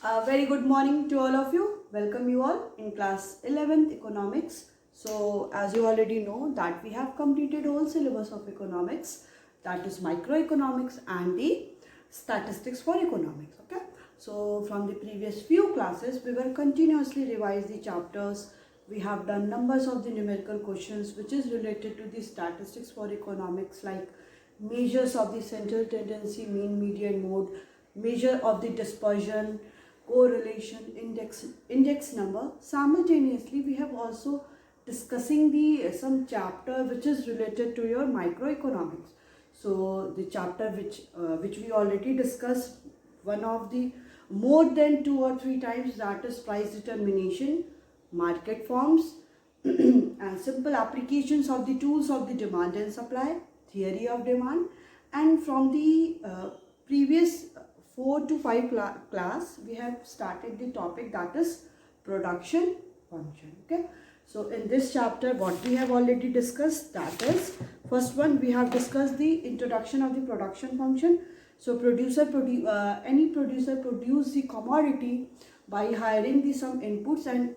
Very good morning to all of you. Welcome you all in class 11th economics. So as you already know that we have completed whole syllabus of economics, that is microeconomics and the statistics for economics. Okay. So from the previous few classes we were continuously revise the chapters. We have done numbers of the numerical questions which is related to the statistics for economics, like measures of the central tendency, mean, median, mode, measure of the dispersion, correlation, index number. Simultaneously we have also discussing the some chapter which is related to your microeconomics. So the chapter which we already discussed, one of the more than 2 or 3 times, that is price determination, market forms and simple applications of the tools of the demand and supply, theory of demand. And from the previous 4 to 5 class we have started the topic, that is production function. Okay, so in this chapter what we have already discussed, that is first one we have discussed the introduction of the production function. So any producer produce the commodity by hiring the some inputs, and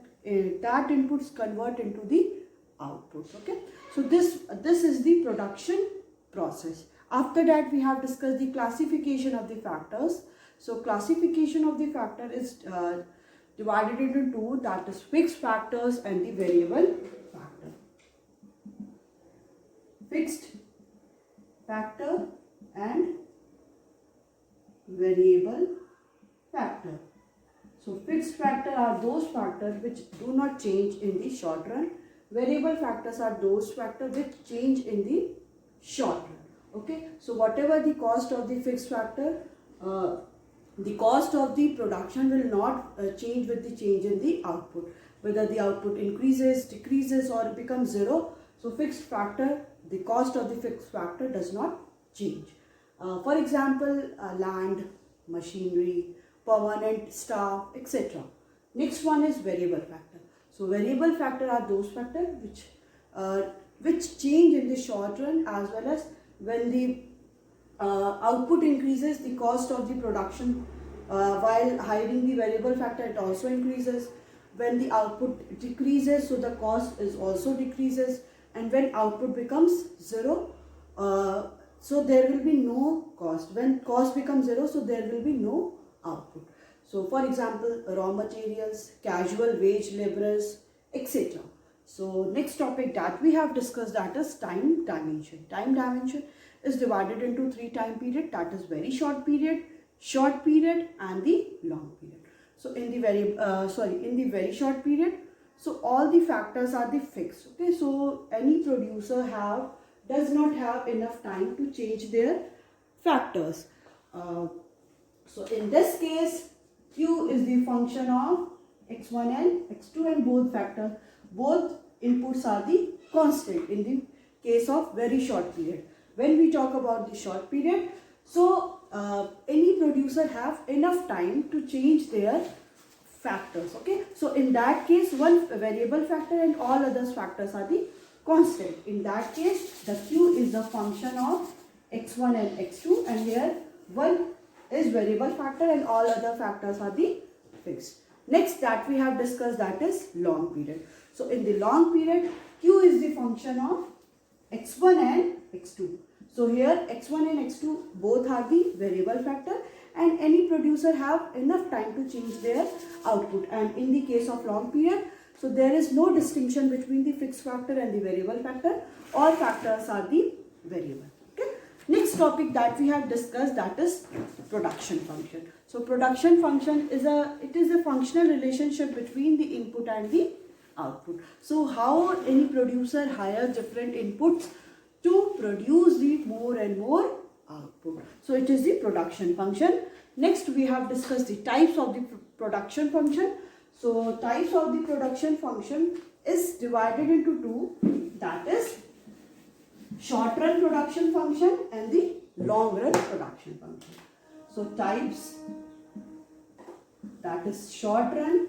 that inputs convert into the outputs. Okay, so this is the production process. After that we have discussed the classification of the factors. So classification of the factor is divided into two, that is fixed factors and the variable factor. Fixed factor and variable factor. So fixed factor are those factors which do not change in the short run. Variable factors are those factors which change in the short run. Okay, so whatever the cost of the fixed factor, the cost of the production will not change with the change in the output. Whether the output increases, decreases or becomes zero, so fixed factor, the cost of the fixed factor does not change. For example, land, machinery, permanent staff, etc. Next one is variable factor. So variable factor are those factors which change in the short run, as well as when the output increases, the cost of the production while hiring the variable factor, it also increases. When the output decreases, so the cost is also decreases. And when output becomes zero, so there will be no cost. When cost becomes zero, so there will be no output. So for example, raw materials, casual wage laborers, etc. So next topic that we have discussed, that is time dimension. Time dimension is divided into 3 time period, that is very short period and the long period. So in the very short period, so all the factors are the fixed. Okay, so any producer does not have enough time to change their factors. So in this case, Q is the function of x1 and x2, and both inputs are the constant in the case of very short period. When we talk about the short period, so any producer have enough time to change their factors. Okay, so in that case, one variable factor and all other factors are the constant. In that case, the Q is the function of x1 and x2, and here one is variable factor and all other factors are the fixed. Next that we have discussed, that is long period. So in the long period, Q is the function of x1 and x2. So here x1 and x2 both are the variable factor, and any producer have enough time to change their output. And in the case of long period, so there is no distinction between the fixed factor and the variable factor. All factors are the variable. Okay. Next topic that we have discussed, that is production function. So production function is a functional relationship between the input and the output. So how any producer hires different inputs to produce the more and more output. So it is the production function. Next we have discussed the types of the production function. So types of the production function is divided into two, that is short run production function and the long run production function. So types, that is short run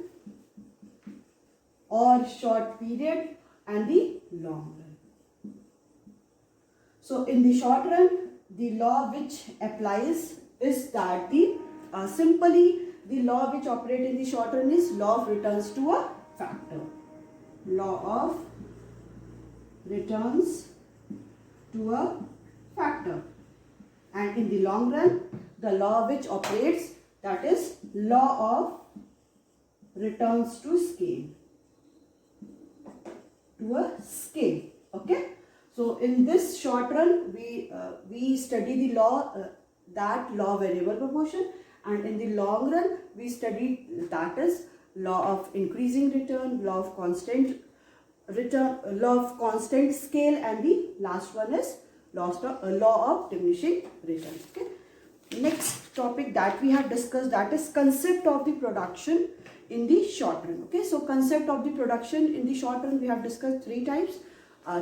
or short period and the long run. So in the short run, the law which applies is that simply the law which operate in the short run is law of returns to a factor. Law of returns to a factor. And in the long run, the law which operates, that is law of returns to scale. To a scale. Okay. So in this short run, we study the law, that law variable proportion, and in the long run, we study that is law of increasing return, law of constant return, law of constant scale, and the last one is law of diminishing return. Okay. Next topic that we have discussed, that is concept of the production in the short run. Okay. So concept of the production in the short run, we have discussed three types.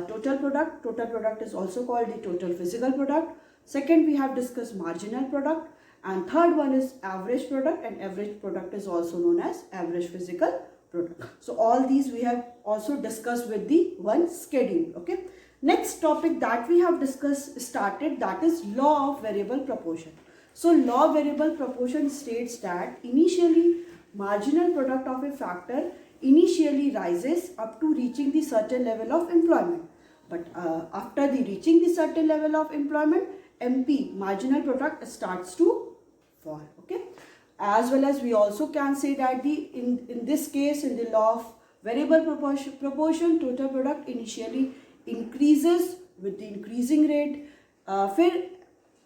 Total product. Total product is also called the total physical product. Second, we have discussed marginal product, and third one is average product, and average product is also known as average physical product. So all these we have also discussed with the one schedule. Okay. Next topic that we have started, that is law of variable proportion. So law of variable proportion states that initially marginal product of a factor initially rises up to reaching the certain level of employment, but after the reaching the certain level of employment, MP, marginal product, starts to fall. Okay. As well as we also can say that in this case, in the law of variable proportion, total product initially increases with the increasing rate,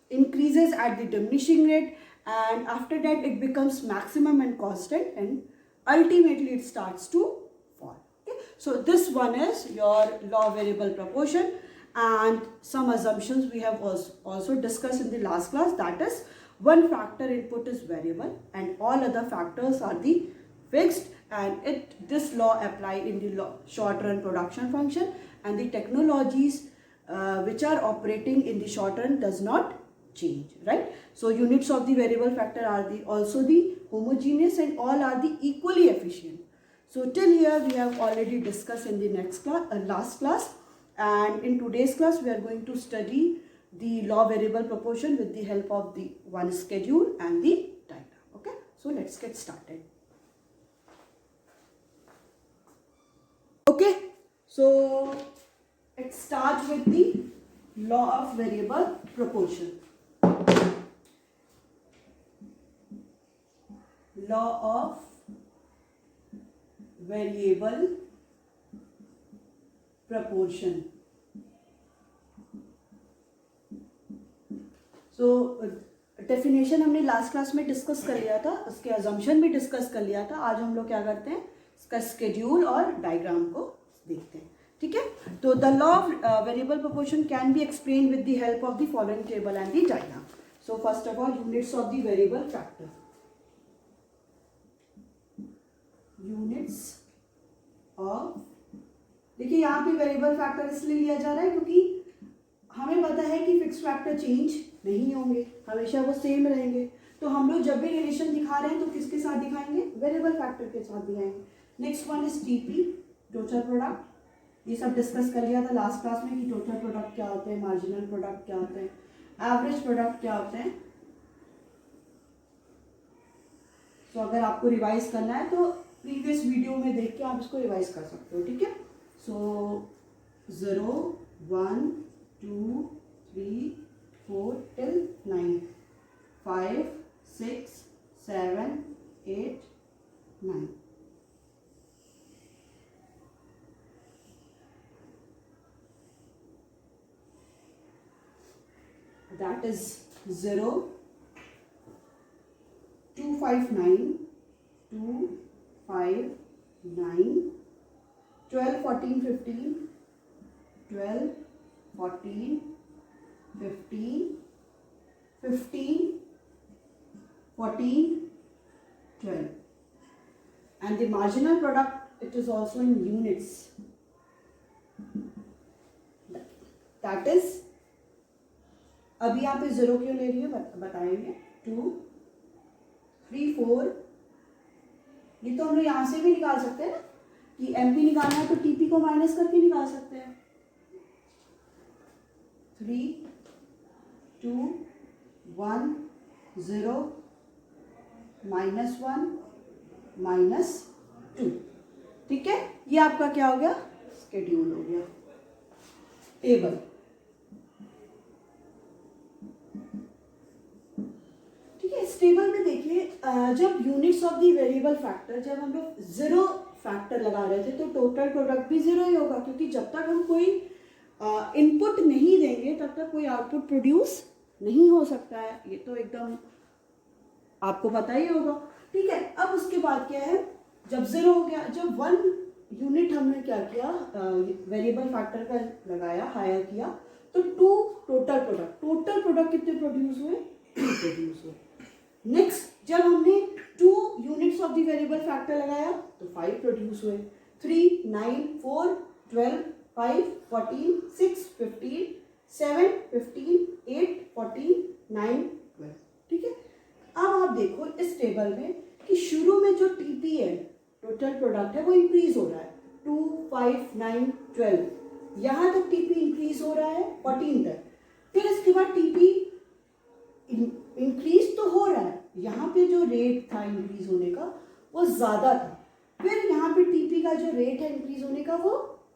increases at the diminishing rate, and after that it becomes maximum and constant, and ultimately it starts to fall. Okay. So this one is your law of variable proportion, and some assumptions we have also discussed in the last class, that is one factor input is variable and all other factors are the fixed, and this law apply in the short run production function, and the technologies which are operating in the short run does not change, right? So units of the variable factor are also the homogeneous, and all are the equally efficient. So till here we have already discussed in the last class, and in today's class we are going to study the law variable proportion with the help of the one schedule and the diagram. Okay, so let's get started. Okay, so it starts with the law of variable proportion. Law of variable proportion. So definition हमने last class में discuss कर लिया था, उसके assumption भी discuss कर लिया था. आज हम लोग क्या करते हैं, इसका स्केड्यूल और डायग्राम को देखते हैं. ठीक है. तो the law of variable proportion can be explain with the help of the following table and the diagram. So first of all units of the variable factor. Units of, देखिए यहाँ पे वेरिएबल फैक्टर इसलिए लिया जा रहा है क्योंकि हमें पता है कि फिक्स फैक्टर चेंज नहीं होंगे, हमेशा वो सेम रहेंगे. तो हम लोग जब भी रिलेशन दिखा रहे हैं तो किसके साथ दिखाएंगे, वेरिएबल फैक्टर के साथ दिखाएंगे. Next one is TP, total product. ये सब डिस्कस कर लिया था लास्ट क्लास में कि टोटल प्रोडक्ट क्या होते हैं, मार्जिनल प्रोडक्ट क्या होते हैं, एवरेज प्रोडक्ट क्या होते हैं. तो अगर आपको रिवाइज करना है तो प्रीवियस वीडियो में देख के आप इसको रिवाइज कर सकते हो. ठीक है. सो 0 1 2 3 4 till 9, 5 6 7 8 9. That is 0 2 5 9 2 5 9 12 14 15 12 14 15 15 14 12. And the marginal product, it is also in units. That is, अभी यहाँ पे 0 क्यों ले रही है बताएंगे. 2 3 4, ये तो हम लोग यहाँ से भी निकाल सकते हैं ना, कि MP निकालना है तो TP को माइनस करके निकाल सकते हैं. 3 2 1 0 -1 -2। ठीक है, ये आपका क्या हो गया, स्केड्यूल हो गया, टेबल। ठीक है, इस टेबल में देखिए जब units of the variable factor, जब हम लोग जीरो फैक्टर लगा रहे थे तो टोटल प्रोडक्ट भी जीरो ही होगा, क्योंकि जब तक हम कोई इनपुट नहीं देंगे तब तक कोई आउटपुट प्रोड्यूस नहीं हो सकता है, ये तो एकदम आपको पता ही होगा। ठीक है, अब उसके बाद क्या है, जब जीरो हो गया, जब 1 यूनिट हमने क्या किया, वेरिएबल फैक्टर का लगाया, हायर किया, तो 2 टोटल प्रोडक्ट कितने प्रोड्यूस हुए, 2 प्रोड्यूस हुए। नेक्स्ट जब हमने 2 units of the variable factor लगाया तो 5 प्रोड्यूस हुए, 3 9 4 12 5 14 6 15 7 15 8 14 9 12। ठीक है, अब आप देखो इस टेबल में कि शुरू में जो टीपी है, टोटल प्रोडक्ट है, वो इंक्रीज हो रहा है 2 5 9 12, यहाँ तक टीपी इंक्रीज हो रहा है 14 तक। फिर इसके बाद टीपी इंक्रीज तो हो रहा है, यहाँ पे जो रेट था इंक्रीज होने का वो ज़्यादा था, फिर यहाँ पे टीपी का जो रेट है इंक्रीज होने का वो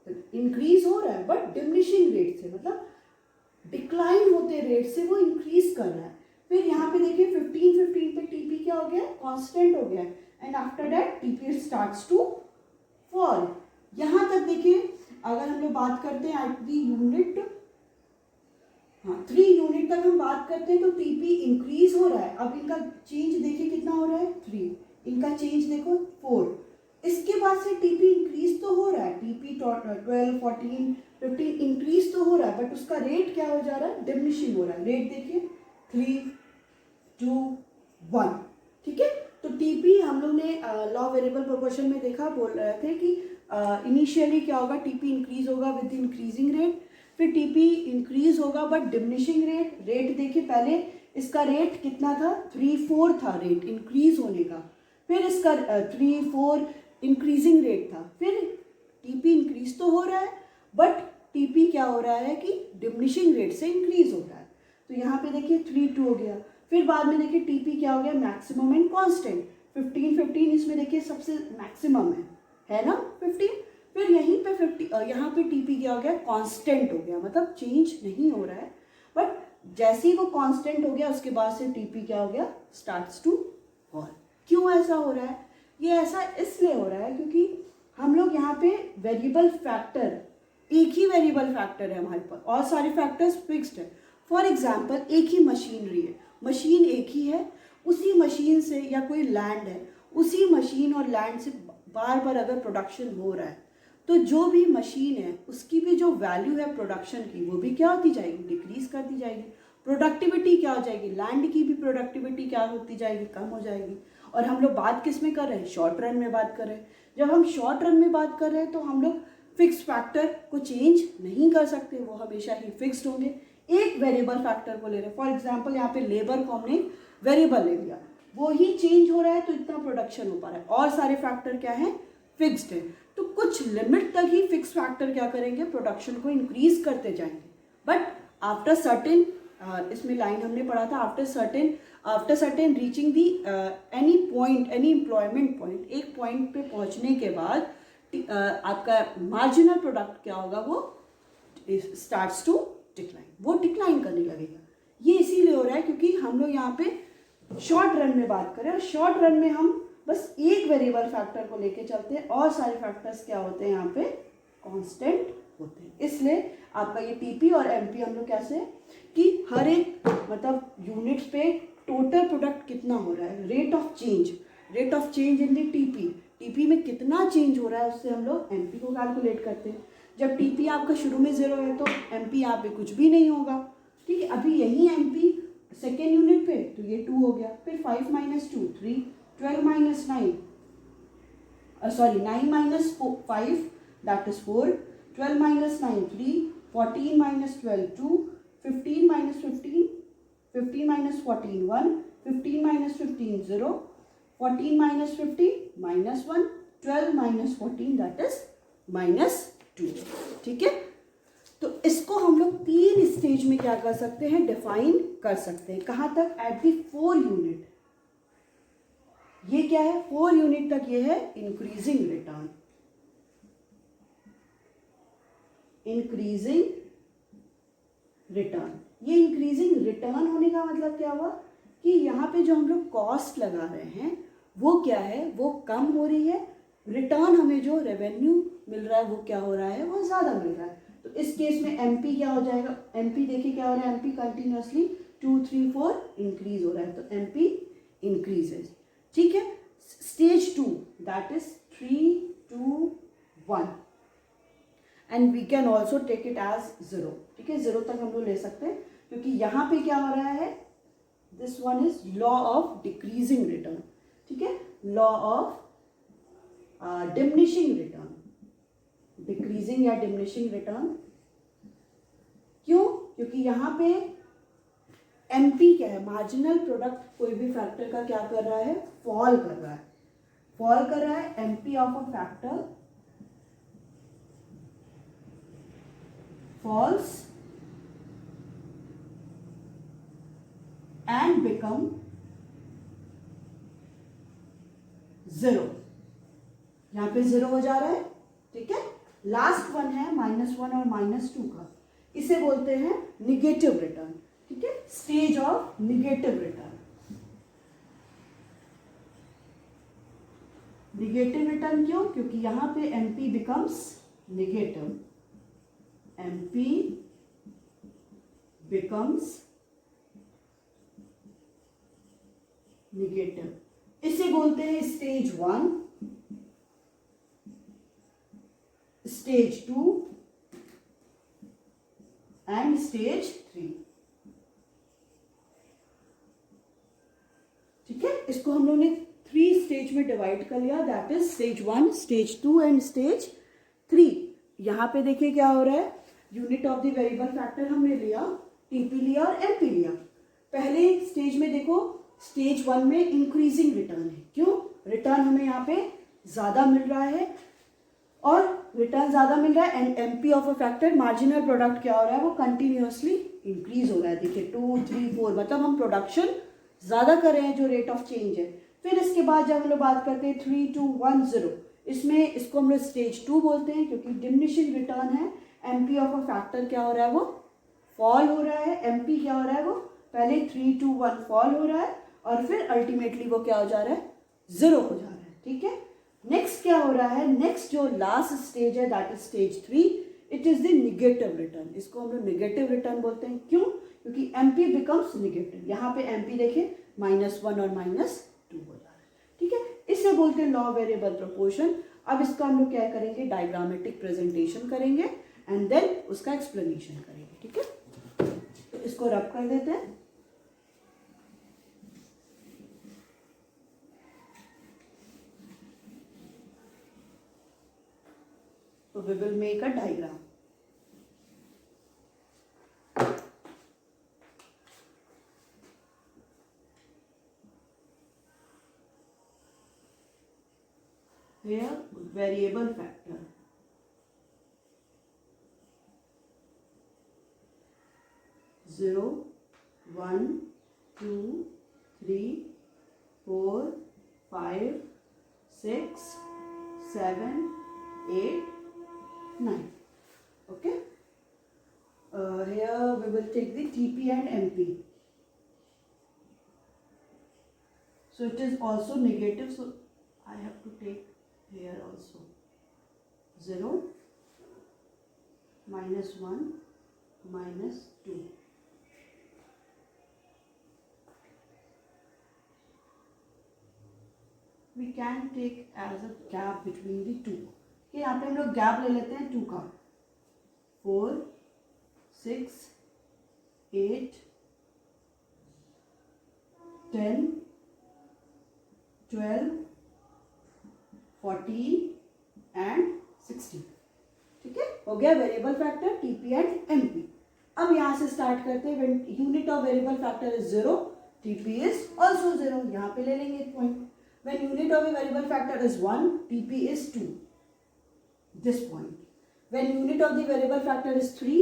इंक्रीज हो रहा है बट डिमिनिशिंग रेट से, मतलब डिक्लाइन होते रेट से वो इंक्रीज कर रहा है। फिर यहाँ पे देखिए 15 पे टीपी क्या हो गया, कांस्टेंट हो गया, and after that TP starts to fall. यहाँ तक देखिए अगर हम लोग बात करते हैं एट दी यूनिट, हाँ 3 यूनिट तक हम बात करते हैं तो टीपी इंक्रीज हो रहा है। अब इनका चेंज देखिए कितना हो रहा है 3, इनका चेंज देखो 4, इसके बाद से टीपी इंक्रीज तो हो रहा है, टीपी 12 14 15 इंक्रीज तो हो रहा है, बट उसका रेट क्या हो जा रहा है, डिमिनिशिंग हो रहा है। रेट देखिए 3 2 1। ठीक है, तो टीपी हम लोग ने लॉ वेरिएबल प्रोपोर्शन में देखा, बोल रहे थे कि इनिशियली क्या होगा, टीपी इंक्रीज होगा विद इंक्रीजिंग रेट, फिर टीपी इंक्रीज होगा बट डिमिनिशिंग रेट। रेट देखिए पहले इसका रेट कितना था, 3 4 था रेट इंक्रीज होने का, फिर इसका 3 4 इंक्रीजिंग रेट था, फिर टीपी इंक्रीज तो हो रहा है बट टीपी क्या हो रहा है कि डिमिनिशिंग रेट से इंक्रीज हो रहा है। तो यहाँ पे देखिए 3 2 हो गया, फिर बाद में देखिए टीपी क्या हो गया, मैक्सिमम एंड कांस्टेंट 15 इसमें देखिए सबसे मैक्सिमम है ना 15, फिर यहीं पे 50 यहाँ पे टीपी क्या हो गया, कांस्टेंट हो गया, मतलब चेंज नहीं हो रहा है, बट जैसे ही वो कांस्टेंट हो गया उसके बाद से टीपी क्या हो गया, स्टार्ट्स टू फॉल। क्यों ऐसा हो रहा है, ये ऐसा इसलिए हो रहा है क्योंकि हम लोग यहाँ पे वेरिएबल फैक्टर, एक ही वेरिएबल फैक्टर है हमारे पास और सारे फैक्टर्स फिक्स्ड है। फॉर एग्जाम्पल एक ही मशीनरी है, मशीन एक ही है, उसी मशीन से या कोई लैंड है, उसी मशीन और लैंड से बार बार अगर प्रोडक्शन हो रहा है तो जो भी मशीन है उसकी भी जो वैल्यू है प्रोडक्शन की वो भी क्या होती जाएगी, डिक्रीज कर दी जाएगी। प्रोडक्टिविटी क्या हो जाएगी, लैंड की भी प्रोडक्टिविटी क्या होती जाएगी, कम हो जाएगी। और हम लोग बात किस में कर रहे हैं, शॉर्ट रन में बात कर रहे हैं। जब हम शॉर्ट रन में बात कर रहे हैं तो हम लोग फिक्स फैक्टर को चेंज नहीं कर सकते, वो हमेशा ही फिक्स्ड होंगे। एक वेरिएबल फैक्टर को ले रहे हैं, फॉर एग्जाम्पल यहाँ पे लेबर को हमने वेरिएबल ले लिया, वो ही चेंज हो रहा है तो इतना प्रोडक्शन हो पा रहा है, और सारे फैक्टर क्या है, फिक्स्ड है। तो कुछ लिमिट तक ही फिक्स फैक्टर क्या करेंगे, प्रोडक्शन को इंक्रीज करते जाएंगे, बट आफ्टर सर्टेन, इसमें लाइन हमने पढ़ा था, after certain reaching the any point, any employment point, एक पॉइंट पे पहुंचने के बाद आपका मार्जिनल प्रोडक्ट क्या होगा, वो स्टार्ट्स टू डिक्लाइन, वो डिक्लाइन करने लगेगा। ये इसीलिए हो रहा है क्योंकि हम लोग यहाँ पे शॉर्ट रन में बात करें, और शॉर्ट रन में हम बस एक वेरिएबल फैक्टर को लेके चलते हैं और सारे फैक्टर्स क्या होते हैं यहाँ पे, कांस्टेंट होते हैं। इसलिए आपका ये टीपी और एमपी हम लोग कैसे कि हर एक मतलब यूनिट्स पे टोटल प्रोडक्ट कितना हो रहा है, rate of change in the TP में कितना चेंज हो रहा है उससे हम लोग एमपी को कैलकुलेट करते हैं। जब टीपी आपका शुरू में 0 है तो एमपी यहाँ पे कुछ भी नहीं होगा। ठीक है, अभी यही एमपी सेकेंड यूनिट पे तो ये 2 हो गया, फिर 5 - 2 3, 12 - 9 9 - 5 that is 4, 12 - 9 3, 14 - 12 2, 15 - 15, 15 - 14 1, 15 - 15 0, 14 - 50 -1, 12 - 14 that is -2। ठीक है, तो इसको हम लोग 3 स्टेज में क्या कर सकते हैं, डिफाइन कर सकते हैं। कहाँ तक, एट दी 4 यूनिट, ये क्या है, 4 यूनिट तक ये है इंक्रीजिंग रिटर्न। इंक्रीजिंग रिटर्न, ये इंक्रीजिंग रिटर्न होने का मतलब क्या हुआ कि यहाँ पे जो हम लोग कॉस्ट लगा रहे हैं वो क्या है, वो कम हो रही है, रिटर्न हमें जो रेवेन्यू मिल रहा है वो क्या हो रहा है, वो ज़्यादा मिल रहा है। तो इस केस में एमपी क्या हो जाएगा, एमपी देखिए क्या हो रहा है, एमपी कंटिन्यूसली 2 3 4 इंक्रीज हो रहा है, तो एमपी इंक्रीजेज। ठीक है, stage 2 that is 3 2 1 and we can also take it as 0। ठीक है, 0 तक हम लोग ले सकते हैं क्योंकि यहाँ पे क्या हो रहा है, this one is law of decreasing return. ठीक है, law of diminishing return, decreasing या डिमिनिशिंग रिटर्न। क्यों, क्योंकि यहाँ पे एमपी क्या है, मार्जिनल प्रोडक्ट कोई भी फैक्टर का क्या कर रहा है, फॉल कर रहा है, फॉल कर रहा है। MP of a factor falls and become 0, यहां पे 0 हो जा रहा है। ठीक है, लास्ट वन है -1 और -2 का, इसे बोलते हैं निगेटिव रिटर्न। ठीक है, stage of negative return. Negative return क्यों, क्योंकि यहां पे MP becomes negative, MP becomes negative, इसे बोलते हैं स्टेज 1, स्टेज 2 एंड स्टेज 3। ठीक है, इसको हम लोगों ने 3 स्टेज में डिवाइड कर लिया, that is stage 1, stage 2 and stage 3। यहां पे देखिए क्या हो रहा है, unit of the variable factor हमने लिया, टीपी लिया और एमपी लिया। पहले स्टेज में देखो, स्टेज 1 में इंक्रीजिंग रिटर्न है, क्यों, रिटर्न हमें यहाँ पे ज्यादा मिल रहा है और रिटर्न ज्यादा मिल रहा है and MP of a factor marginal product क्या हो रहा है, वो कंटिन्यूअसली इंक्रीज हो रहा है। देखिए 2 3 4, मतलब हम प्रोडक्शन ज्यादा कर रहे हैं, जो रेट ऑफ चेंज है। फिर इसके बाद जब हम लोग बात करते हैं 3 2 1 0, इसमें इसको हम लोग स्टेज 2 बोलते हैं क्योंकि डिमिनिशिंग रिटर्न है। एमपी ऑफ अ फैक्टर क्या हो रहा है, वो फॉल हो रहा है। एमपी क्या हो रहा है, वो पहले 3 2 1 फॉल हो रहा है और फिर अल्टीमेटली वो क्या हो जा रहा है, 0 हो जा रहा है। ठीक है, नेक्स्ट क्या हो रहा है, नेक्स्ट जो लास्ट स्टेज है that is stage 3, it is the negative return. इसको हम लोग निगेटिव रिटर्न बोलते हैं, क्यों, क्योंकि एमपी बिकम्स निगेटिव। यहाँ पे एमपी देखे -1 और -2 हो जा रहा है। ठीक है, इसे बोलते हैं लॉ वेरिएबल प्रोपोर्शन। अब इसका हम लोग क्या करेंगे, डायग्रामेटिक प्रेजेंटेशन करेंगे एंड देन उसका एक्सप्लेनेशन करेंगे। ठीक है, तो इसको रब कर देते हैं। तो we will make a diagram. Here variable factor, 0 1 2 3 4 5 6 7 8 9. Okay, here we will take the TP and MP. So it is also negative, so I have to take here also 0 -1 -2. We can take as a gap between the two. Okay, यहाँ पे हम लोग gap ले लेते हैं 2 का, 4 6 8 10 12 14 and 16। ठीक है, हो गया variable factor, TP and MP. अब यहाँ से स्टार्ट करते हैं। When unit of variable factor is 0, TP is also 0, यहाँ पे ले लेंगे एक point. When unit of a variable factor is 1, TP is 2, this point. When unit of the variable factor is 3,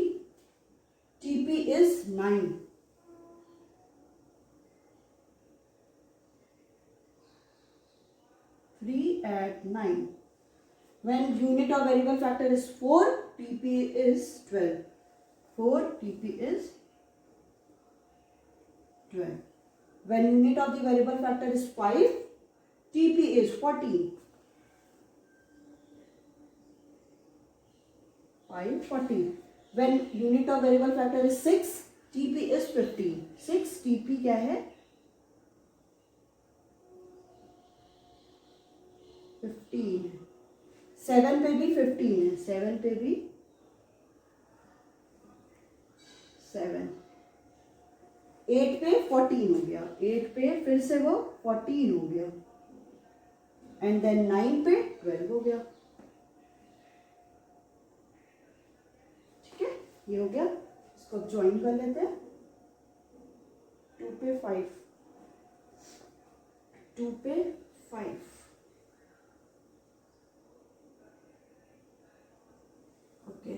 TP is 9. 3 at 9. When unit of variable factor is 4, TP is 12. 4, TP is 12. When unit of the variable factor is 5, TP is 14. 5, 14. When unit of variable factor is 6, TP is 15. 6, TP क्या है? 15. 7 पे भी 15 है. 7 पे भी 7. 8 पे 14 हो गया. 8 पे फिर से वो 14 हो गया. एंड देन 9 पे 12 हो गया. ठीक है, ये हो गया. इसको ज्वाइन कर लेते हैं. 2 पे 5. 2 पे 5. Okay.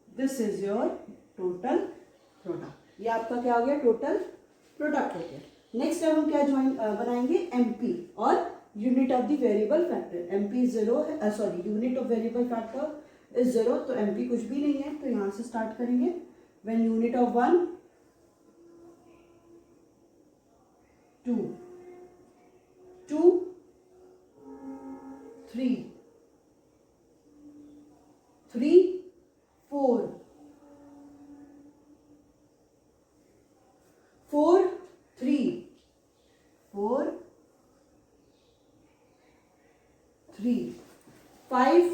This is your total product. ये आपका क्या हो गया? टोटल प्रोडक्ट हो गया. नेक्स्ट अब हम क्या ज्वाइन बनाएंगे? एमपी और unit of the variable factor. MP 0 है, sorry unit of variable factor is 0, तो एमपी कुछ भी नहीं है, तो यहां से स्टार्ट करेंगे. व्हेन यूनिट ऑफ 1, 2, 2, 3, 3, 4, 4, 3, 4, 3, 5,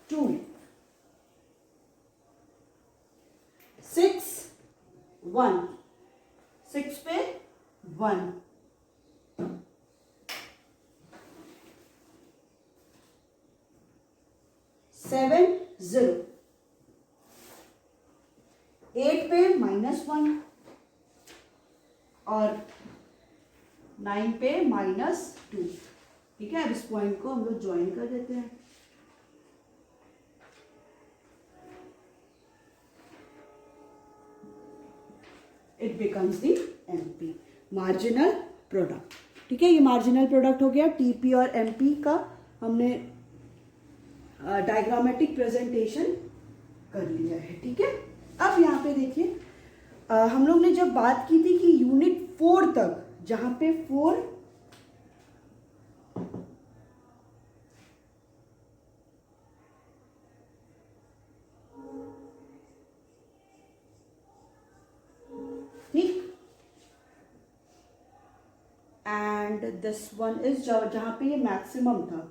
2, 6, 1, 6 पे 1, 7, 0, 8 पे -1 और 9 पे -2. ठीक है, अब इस पॉइंट को हम लोग ज्वाइन कर देते हैं. It becomes the MP, marginal product. ठीक है, ये मार्जिनल प्रोडक्ट हो गया. टीपी और एमपी का हमने डायग्रामेटिक प्रेजेंटेशन कर लिया है. ठीक है, अब यहाँ पे देखिए, हम लोग ने जब बात की थी कि यूनिट 4 तक, जहां पे 4 ठीक, एंड दिस वन इज जहां पे ये मैक्सिमम था.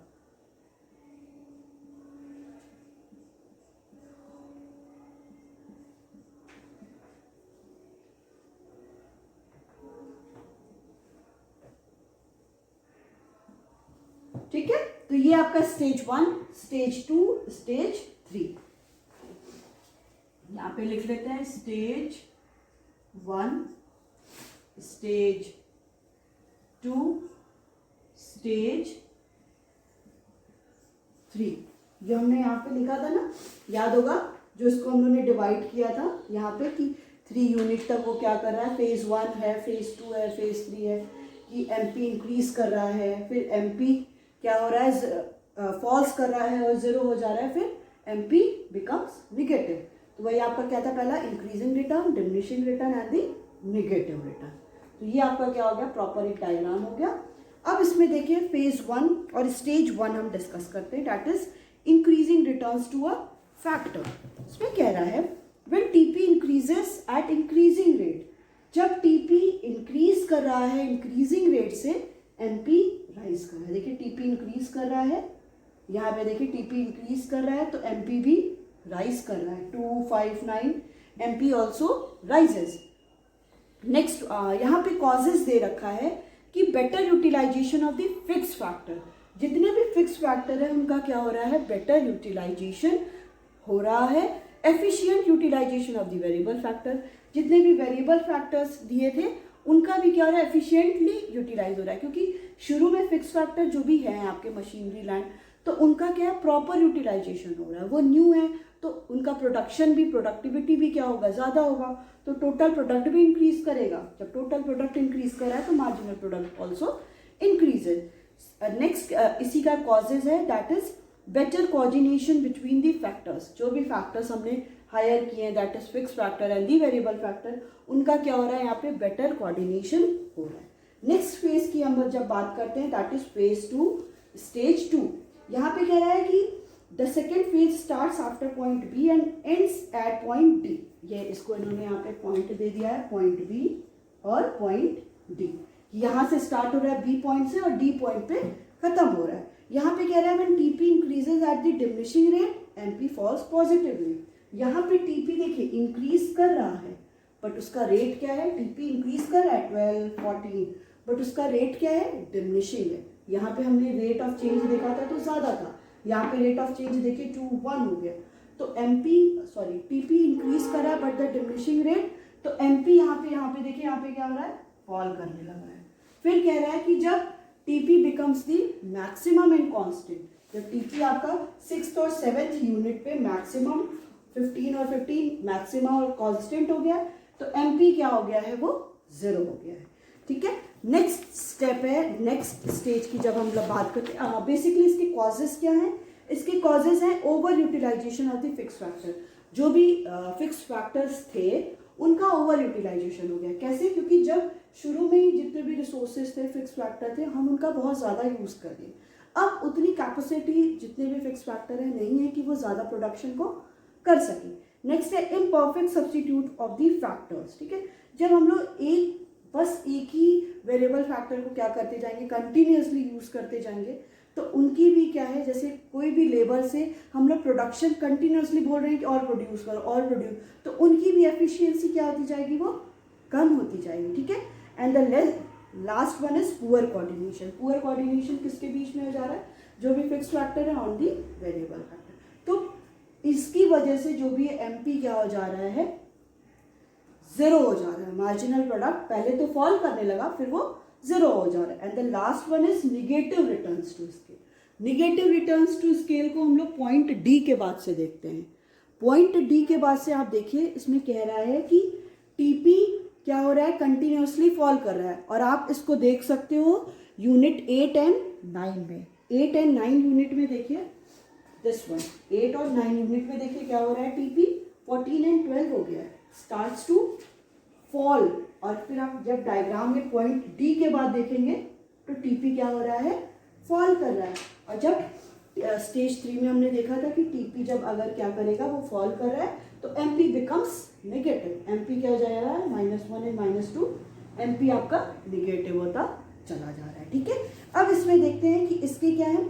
ठीक है, तो ये आपका स्टेज 1, स्टेज 2, स्टेज 3. यहां पे लिख लेते हैं स्टेज 1, स्टेज 2, स्टेज 3. ये हमने यहाँ पे लिखा था ना, याद होगा, जो इसको हम लोगों ने डिवाइड किया था यहाँ पे कि 3 यूनिट तक वो क्या कर रहा है. फेज 1 है, फेज 2 है, फेज 3 है, कि एमपी इंक्रीज कर रहा है, फिर एमपी क्या हो रहा है, फॉल्स कर रहा है और 0 हो जा रहा है, फिर एमपी बिकम्स निगेटिव. तो वही आपका क्या था पहला? Increasing return, diminishing return and the negative return. तो ये आपका क्या हो गया? प्रॉपर एक डायग्राम हो गया. अब इसमें देखिए फेज 1 और स्टेज 1 हम डिस्कस करते हैं, that is increasing returns to a factor. इसमें कह रहा है when TP increases at increasing rate, जब टीपी इंक्रीज कर रहा है इंक्रीजिंग रेट से, एमपी राइज कर रहा है. देखिए टीपी इंक्रीज कर रहा है, यहाँ पे देखिए टीपी इंक्रीज कर रहा है तो एमपी भी राइज कर रहा है. 2, 5, 9, एमपी ऑल्सो राइजेस. नेक्स्ट यहाँ पे कॉजेज दे रखा है कि better utilization of the fix factor. जितने भी फिक्स फैक्टर है उनका क्या हो रहा है? बेटर यूटिलाइजेशन हो रहा है. Efficient utilization of the variable factor, जितने भी वेरिएबल फैक्टर्स दिए थे उनका भी क्या हो रहा है? एफिशिएंटली यूटिलाइज हो रहा है, क्योंकि शुरू में फिक्स फैक्टर जो भी है आपके मशीनरी लैंड, तो उनका क्या है? प्रॉपर यूटिलाइजेशन हो रहा है. वो न्यू है तो उनका प्रोडक्शन भी, प्रोडक्टिविटी भी क्या होगा, ज़्यादा होगा, तो टोटल प्रोडक्ट भी इंक्रीज करेगा। जब टोटल प्रोडक्ट इंक्रीज कर रहा है तो marginal product also increases. Next इसी का कॉजेज है, that is better coordination between the factors. जो भी फैक्टर्स हमने हायर किए हैं, that is fix factor and the variable factor, उनका क्या हो रहा है यहाँ पे, बेटर कोऑर्डिनेशन हो रहा है। नेक्स्ट फेज की हम जब बात करते हैं, दैट इज फेज 2, स्टेज 2। यहाँ पे कह रहा है कि the second phase starts after point B and ends at point D. ये इसको इन्होंने यहाँ पे पॉइंट दे दिया है, पॉइंट बी और पॉइंट डी। यहाँ से स्टार्ट हो रहा है बी पॉइंट से और डी पॉइंट पे खत्म हो रहा है। यहाँ पे कह रहा है when TP increases at the diminishing rate MP falls positively. यहाँ पे टीपी देखिए इंक्रीज कर रहा है, बट उसका रेट क्या है, टीपी इंक्रीज कर रहा है 12, 14, बट उसका रेट क्या है, डिमिनिशिंग है। यहाँ पे हमने रेट ऑफ चेंज देखा था तो ज़्यादा था, यहाँ पे रेट ऑफ चेंज देखिए 2, 1 हो गया। तो टीपी इंक्रीज कर रहा है बट द डिमिनिशिंग रेट, तो एमपी यहाँ पे देखिए, यहाँ पे क्या हो रहा है, फॉल करने लगा है। फिर कह रहा है कि जब TP becomes the maximum and constant, जब टीपी आपका 6th और 7th यूनिट पे मैक्सिमम 15 और 15 मैक्सिमम और कांस्टेंट हो गया, तो एमपी क्या हो गया है, वो 0 हो गया है। ठीक है, नेक्स्ट स्टेप है, नेक्स्ट स्टेज की जब हम लोग बात करते हैं, बेसिकली इसके कॉजेज क्या हैं, इसके कॉजेज हैं over utilization of the fix factor. जो भी फिक्स फैक्टर्स थे उनका ओवर यूटिलाइजेशन हो गया। कैसे, क्योंकि जब शुरू में ही जितने भी रिसोर्सेज थे, फिक्स फैक्टर थे, हम उनका बहुत ज़्यादा यूज़ कर दिए। अब उतनी कैपेसिटी जितने भी फिक्स फैक्टर है नहीं है कि वो ज़्यादा प्रोडक्शन को कर सके। नेक्स्ट है imperfect substitute of the factors. ठीक है, जब हम लोग बस एक ही वेरिएबल फैक्टर को क्या करते जाएंगे, कंटिन्यूसली यूज़ करते जाएंगे, तो उनकी भी क्या है, जैसे कोई भी लेबर से हम लोग प्रोडक्शन कंटिन्यूसली बोल रहे हैं कि और प्रोड्यूस करो और प्रोड्यूस, तो उनकी भी एफिशिएंसी क्या होती जाएगी, वो कम होती जाएगी। ठीक है, and the last one is poor coordination. Poor coordination किसके बीच में हो जा रहा है, जो भी फिक्स फैक्टर है ऑन दी वेरिएबल फैक्टर। तो इसकी वजह से जो भी एमपी क्या हो जा रहा है, 0 हो जा रहा है। मार्जिनल प्रोडक्ट पहले तो फॉल करने लगा, फिर वो 0 हो जा रहा है। And the last one is negative returns to scale. Negative returns to scale को हम लोग पॉइंट डी के बाद से देखते हैं। पॉइंट डी के बाद से आप देखिए, इसमें कह रहा है कि टीपी क्या हो रहा है, कंटिन्यूसली फॉल कर रहा है। और आप इसको देख सकते हो यूनिट 8 एंड 9 में। 8 एंड 9 यूनिट में देखिए, दिस वन 8 और 9 यूनिट में देखिए क्या हो रहा है, टीपी 14 एंड 12 हो गया है, स्टार्ट्स टू फॉल। और फिर आप जब डायग्राम में पॉइंट डी के बाद देखेंगे तो टीपी क्या हो रहा है, फॉल कर रहा है। और जब स्टेज 3 में हमने देखा था कि टीपी जब अगर क्या करेगा, वो फॉल कर रहा है, तो एमपी बिकम्स नेगेटिव। एमपी क्या हो जा रहा है, -1 एंड -2, एमपी आपका नेगेटिव होता चला जा रहा है। ठीक है, अब इसमें देखते हैं कि इसके क्या है,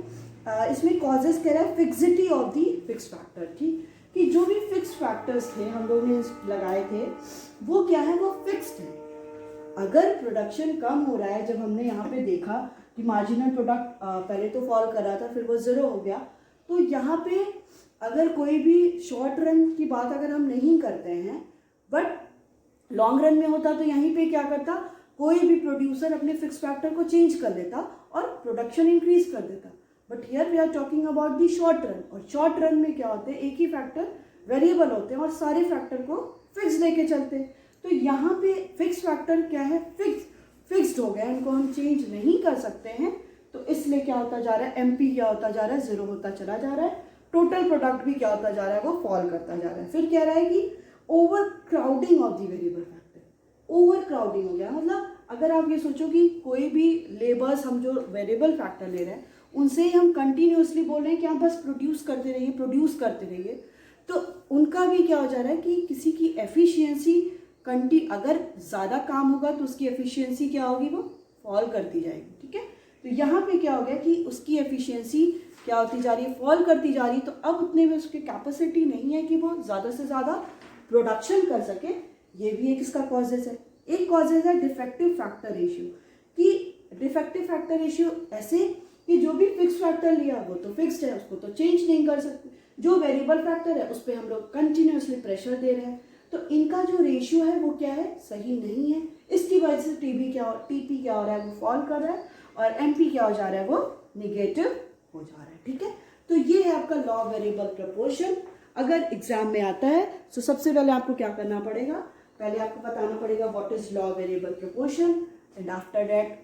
इसमें कॉजेज कह रहा है fixity of the fix factor. ठीक, कि जो भी फिक्स फैक्टर्स थे हम लोगों ने लगाए थे, वो क्या है, वो फिक्स्ड है। अगर प्रोडक्शन कम हो रहा है, जब हमने यहाँ पे देखा कि मार्जिनल प्रोडक्ट पहले तो फॉल कर रहा था, फिर वो 0 हो गया, तो यहाँ पे अगर कोई भी शॉर्ट रन की बात अगर हम नहीं करते हैं, बट लॉन्ग रन में होता, तो यहीं पे क्या करता, कोई भी प्रोड्यूसर अपने फिक्स फैक्टर को चेंज कर लेता और प्रोडक्शन इंक्रीज कर देता। But here we are talking about the short run. और शॉर्ट रन में क्या होते हैं, एक ही फैक्टर वेरिएबल होते हैं और सारे फैक्टर को फिक्स लेके चलते हैं। तो यहाँ पे फिक्स फैक्टर क्या है, फिक्स्ड हो गया, इनको हम चेंज नहीं कर सकते हैं। तो इसलिए क्या होता जा रहा है, एमपी क्या होता जा रहा है, 0 होता चला जा रहा है। टोटल प्रोडक्ट भी क्या होता जा रहा है, वो फॉल करता जा रहा है। फिर कह रहा है कि over crowding of the variable factor. Over crowding हो गया, मतलब अगर आप ये सोचो कि कोई भी लेबर्स हम जो वेरिएबल फैक्टर ले रहे हैं, उनसे ही हम कंटिन्यूसली बोल रहे हैं कि आप बस प्रोड्यूस करते रहिए, तो उनका भी क्या हो जा रहा है कि किसी की एफिशिएंसी अगर ज़्यादा काम होगा तो उसकी एफिशिएंसी क्या होगी, वो फॉल करती जाएगी। ठीक है, तो यहाँ पे क्या हो गया कि उसकी एफिशिएंसी क्या होती जा रही है, फॉल करती जा रही है। तो अब उतने में उसकी कैपेसिटी नहीं है कि वो ज़्यादा से ज़्यादा प्रोडक्शन कर सके। ये भी एक इसका कॉजेज है। एक कॉजेज है डिफेक्टिव फैक्टर रेशियो, कि डिफेक्टिव फैक्टर रेशियो ऐसे कि जो भी फिक्स फैक्टर लिया वो तो फिक्स्ड है, उसको तो चेंज नहीं कर सकते। जो वेरिएबल फैक्टर है उस पर हम लोग कंटिन्यूसली प्रेशर दे रहे हैं, तो इनका जो रेशियो है वो क्या है, सही नहीं है। इसकी वजह से टीपी क्या हो रहा है, वो फॉल कर रहा है, और एमपी क्या हो जा रहा है, वो निगेटिव हो जा रहा है। ठीक है, तो ये है आपका लॉ ऑफ वेरिएबल प्रपोर्शन। अगर एग्जाम में आता है तो सबसे पहले आपको क्या करना पड़ेगा, पहले आपको बताना पड़ेगा what is law variable proportion, and after that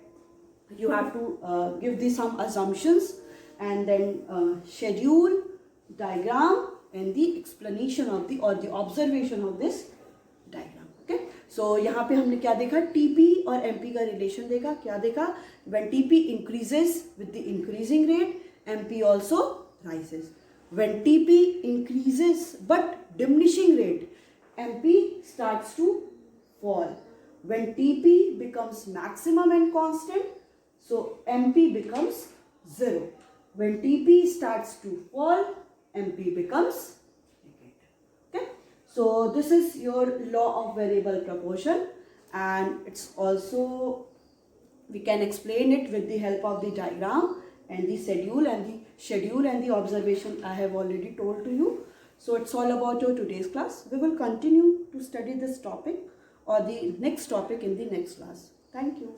you have to give the some assumptions, and then schedule, diagram, and the explanation of the or the observation of this diagram. Okay, so यहाँ पे हमने क्या देखा, TP और MP का relation देखा. क्या देखा, when TP increases with the increasing rate, MP also rises. When TP increases but diminishing rate, MP starts to fall. When TP becomes maximum and constant, so MP becomes 0. When TP starts to fall, MP becomes negative. Okay, so this is your law of variable proportion, and it's also, we can explain it with the help of the diagram and the schedule and the observation I have already told to you. So it's all about your today's class. We will continue to study this topic or the next topic in the next class. Thank you.